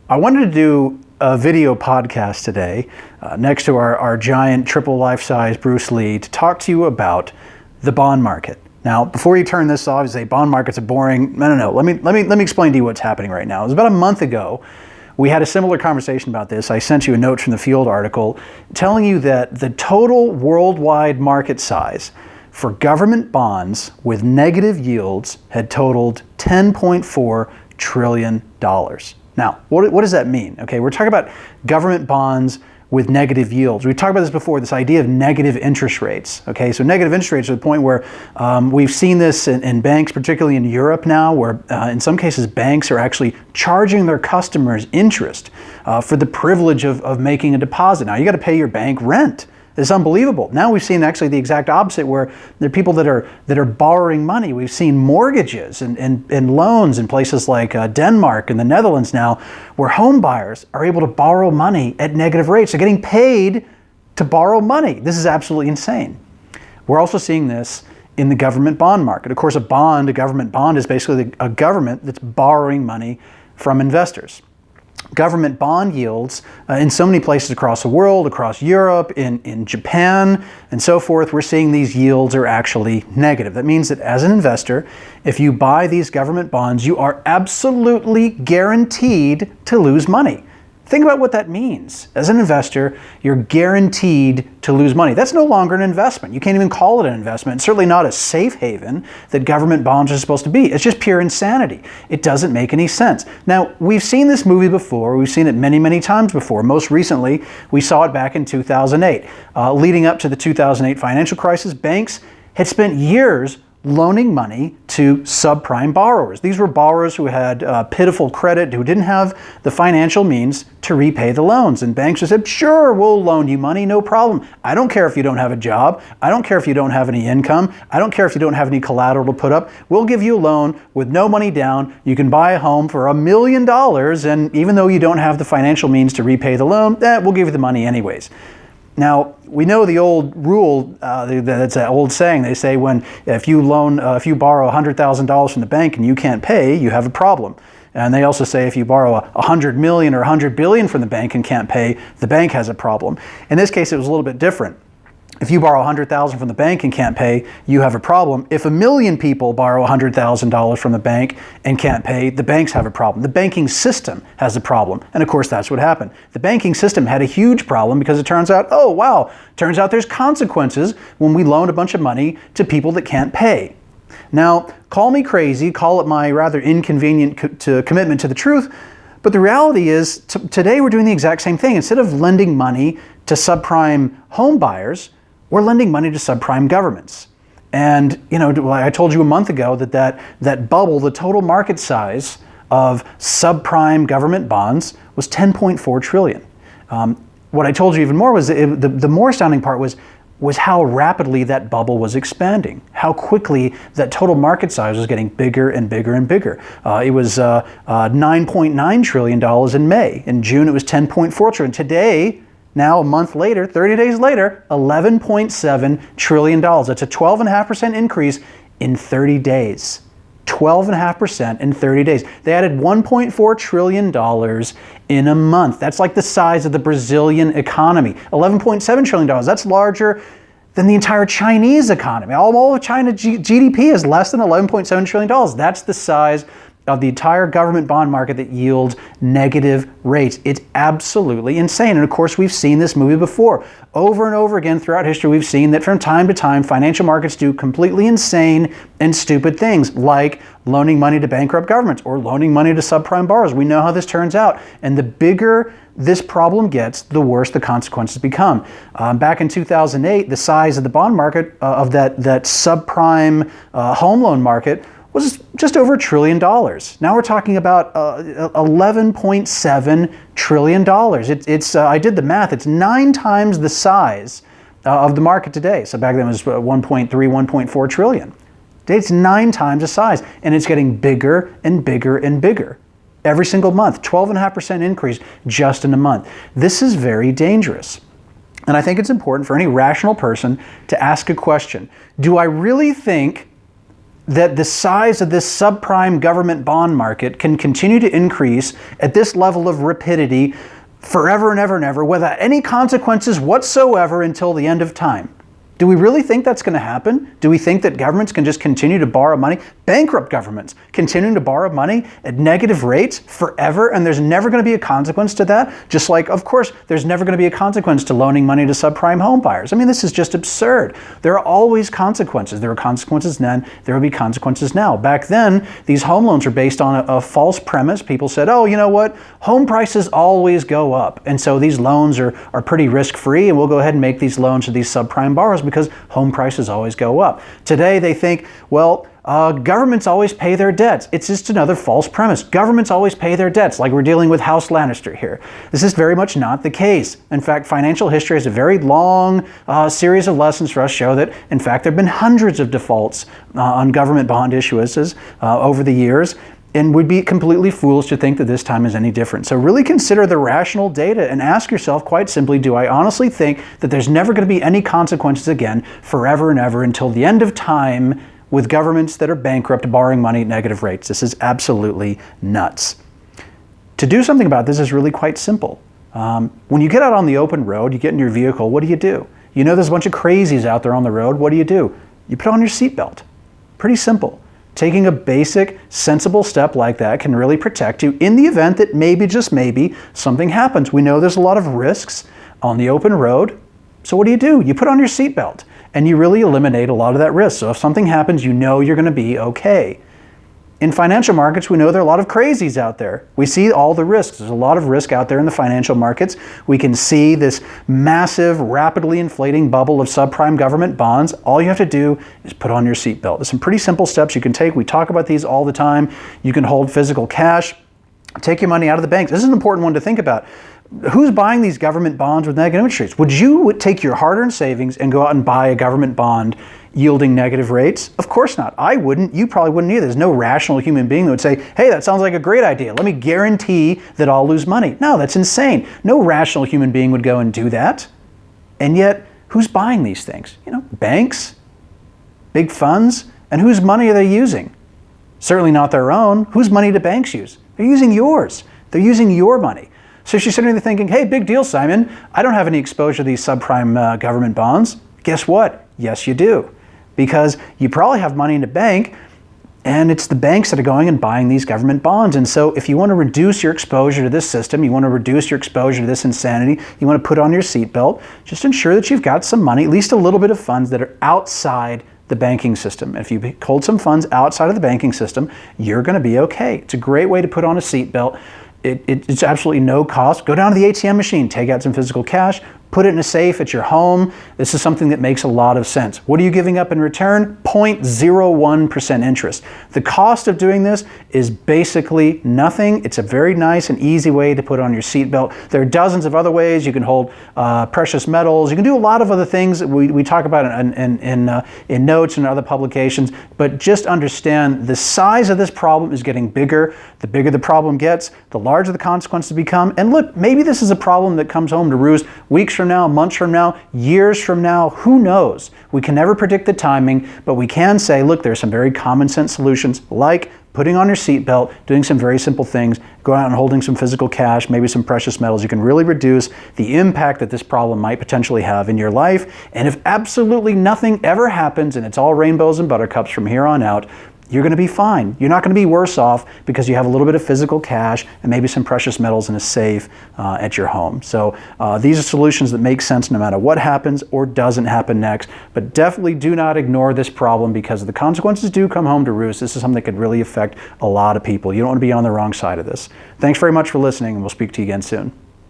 I wanted to do a video podcast today next to our giant triple life-size Bruce Lee to talk to you about the bond market. Now, before you turn this off, you say bond markets are boring. No. Let me explain to you what's happening right now. It was about a month ago. We had a similar conversation about this. I sent you a note from the Field article telling you that the total worldwide market size for government bonds with negative yields had totaled $10.4 trillion. Now, what does that mean? Okay, we're talking about government bonds with negative yields. We've talked about this before, this idea of negative interest rates. Okay, so negative interest rates are the point where we've seen this in banks, particularly in Europe now, where in some cases banks are actually charging their customers interest for the privilege of making a deposit. Now, you got to pay your bank rent. It's unbelievable. Now we've seen actually the exact opposite, where there are people that are borrowing money. We've seen mortgages and loans in places like Denmark and the Netherlands now, where home buyers are able to borrow money at negative rates. They're getting paid to borrow money. This is absolutely insane. We're also seeing this in the government bond market. Of course, a government bond is basically a government that's borrowing money from investors. Government bond yields in so many places across the world, across Europe, in Japan, and so forth, we're seeing these yields are actually negative. That means that as an investor, if you buy these government bonds, you are absolutely guaranteed to lose money. Think about what that means. As an investor, you're guaranteed to lose money. That's no longer an investment. You can't even call it an investment. It's certainly not a safe haven that government bonds are supposed to be. It's just pure insanity. It doesn't make any sense. Now, we've seen this movie before. We've seen it many, many times before. Most recently, we saw it back in 2008. Leading up to the 2008 financial crisis, banks had spent years loaning money to subprime borrowers. These were borrowers who had pitiful credit, who didn't have the financial means to repay the loans. And banks just said, sure, we'll loan you money, no problem. I don't care if you don't have a job. I don't care if you don't have any income. I don't care if you don't have any collateral to put up. We'll give you a loan with no money down. You can buy a home for $1 million, and even though you don't have the financial means to repay the loan, we'll give you the money anyways. Now, we know the old rule, that's an old saying. They say if you borrow $100,000 from the bank and you can't pay, you have a problem. And they also say if you borrow $100 million or $100 billion from the bank and can't pay, the bank has a problem. In this case, it was a little bit different. If you borrow $100,000 from the bank and can't pay, you have a problem. If 1 million people borrow $100,000 from the bank and can't pay, the banks have a problem. The banking system has a problem. And of course, that's what happened. The banking system had a huge problem because it turns out, turns out there's consequences when we loan a bunch of money to people that can't pay. Now, call me crazy, call it my rather inconvenient commitment to the truth, but the reality is today we're doing the exact same thing. Instead of lending money to subprime home buyers, we're lending money to subprime governments. And I told you a month ago that bubble, the total market size of subprime government bonds was $10.4 trillion. What I told you even more was the more astounding part was how rapidly that bubble was expanding, how quickly that total market size was getting bigger and bigger and bigger. It was $9.9 trillion in May. In June, it was $10.4 trillion. Today, now, a month later, 30 days later, $11.7 trillion. That's a 12.5% increase in 30 days. 12.5% in 30 days. They added $1.4 trillion in a month. That's like the size of the Brazilian economy. $11.7 trillion. That's larger than the entire Chinese economy. All of China's GDP is less than $11.7 trillion. That's the size of the entire government bond market that yields negative rates. It's absolutely insane. And of course, we've seen this movie before. Over and over again throughout history, we've seen that from time to time, financial markets do completely insane and stupid things, like loaning money to bankrupt governments or loaning money to subprime borrowers. We know how this turns out. And the bigger this problem gets, the worse the consequences become. Back in 2008, the size of the bond market of that subprime home loan market was just over $1 trillion. Now we're talking about $11.7 trillion. I did the math. It's 9 times the size of the market today. So back then it was 1.3, 1.4 trillion. Today it's 9 times the size, and it's getting bigger and bigger and bigger. Every single month, 12.5% increase just in a month. This is very dangerous. And I think it's important for any rational person to ask a question. Do I really think that the size of this subprime government bond market can continue to increase at this level of rapidity forever and ever and ever without any consequences whatsoever until the end of time. Do we really think that's going to happen? Do we think that governments can just continue to borrow money? Bankrupt governments continuing to borrow money at negative rates forever, and there's never going to be a consequence to that? Just like, of course, there's never going to be a consequence to loaning money to subprime home buyers. I mean, this is just absurd. There are always consequences. There were consequences then, there will be consequences now. Back then, these home loans were based on a false premise. People said, oh, you know what? Home prices always go up, and so these loans are pretty risk-free, and we'll go ahead and make these loans to these subprime borrowers because home prices always go up. Today they think, well, governments always pay their debts. It's just another false premise. Governments always pay their debts, like we're dealing with House Lannister here. This is very much not the case. In fact, financial history has a very long series of lessons for us show that, in fact, there have been hundreds of defaults on government bond issuances over the years. And would be completely foolish to think that this time is any different. So really consider the rational data and ask yourself quite simply, do I honestly think that there's never going to be any consequences again forever and ever until the end of time with governments that are bankrupt borrowing money at negative rates? This is absolutely nuts. To do something about this is really quite simple. When you get out on the open road, you get in your vehicle, what do? You know there's a bunch of crazies out there on the road, what do? You put on your seatbelt. Pretty simple. Taking a basic, sensible step like that can really protect you in the event that maybe, just maybe, something happens. We know there's a lot of risks on the open road. So what do? You put on your seatbelt and you really eliminate a lot of that risk. So if something happens, you know you're going to be okay. In financial markets, we know there are a lot of crazies out there. We see all the risks. There's a lot of risk out there in the financial markets. We can see this massive, rapidly inflating bubble of subprime government bonds. All you have to do is put on your seatbelt. There's some pretty simple steps you can take. We talk about these all the time. You can hold physical cash. Take your money out of the banks. This is an important one to think about. Who's buying these government bonds with negative interest rates? Would you take your hard-earned savings and go out and buy a government bond yielding negative rates? Of course not. I wouldn't. You probably wouldn't either. There's no rational human being that would say, hey, that sounds like a great idea. Let me guarantee that I'll lose money. No, that's insane. No rational human being would go and do that. And yet, who's buying these things? Banks, big funds, and whose money are they using? Certainly not their own. Whose money do banks use? They're using yours. They're using your money. So she's sitting there thinking, hey, big deal, Simon. I don't have any exposure to these subprime government bonds. Guess what? Yes, you do. Because you probably have money in the bank, and it's the banks that are going and buying these government bonds. And so if you want to reduce your exposure to this system, you want to reduce your exposure to this insanity, you want to put on your seatbelt, just ensure that you've got some money, at least a little bit of funds that are outside the banking system. If you hold some funds outside of the banking system, you're going to be okay. It's a great way to put on a seatbelt. It's absolutely no cost. Go down to the ATM machine, take out some physical cash, put it in a safe at your home. This is something that makes a lot of sense. What are you giving up in return? 0.01% interest. The cost of doing this is basically nothing. It's a very nice and easy way to put on your seatbelt. There are dozens of other ways. You can hold precious metals. You can do a lot of other things that we talk about in notes and other publications. But just understand the size of this problem is getting bigger. The bigger the problem gets, the larger the consequences become. And look, maybe this is a problem that comes home to roost weeks from now, months from now, years from now, who knows? We can never predict the timing, but we can say, look, there's some very common sense solutions like putting on your seatbelt, doing some very simple things, going out and holding some physical cash, maybe some precious metals. You can really reduce the impact that this problem might potentially have in your life. And if absolutely nothing ever happens and it's all rainbows and buttercups from here on out, you're going to be fine. You're not going to be worse off because you have a little bit of physical cash and maybe some precious metals in a safe at your home. So these are solutions that make sense no matter what happens or doesn't happen next. But definitely do not ignore this problem because the consequences do come home to roost. This is something that could really affect a lot of people. You don't want to be on the wrong side of this. Thanks very much for listening, and we'll speak to you again soon.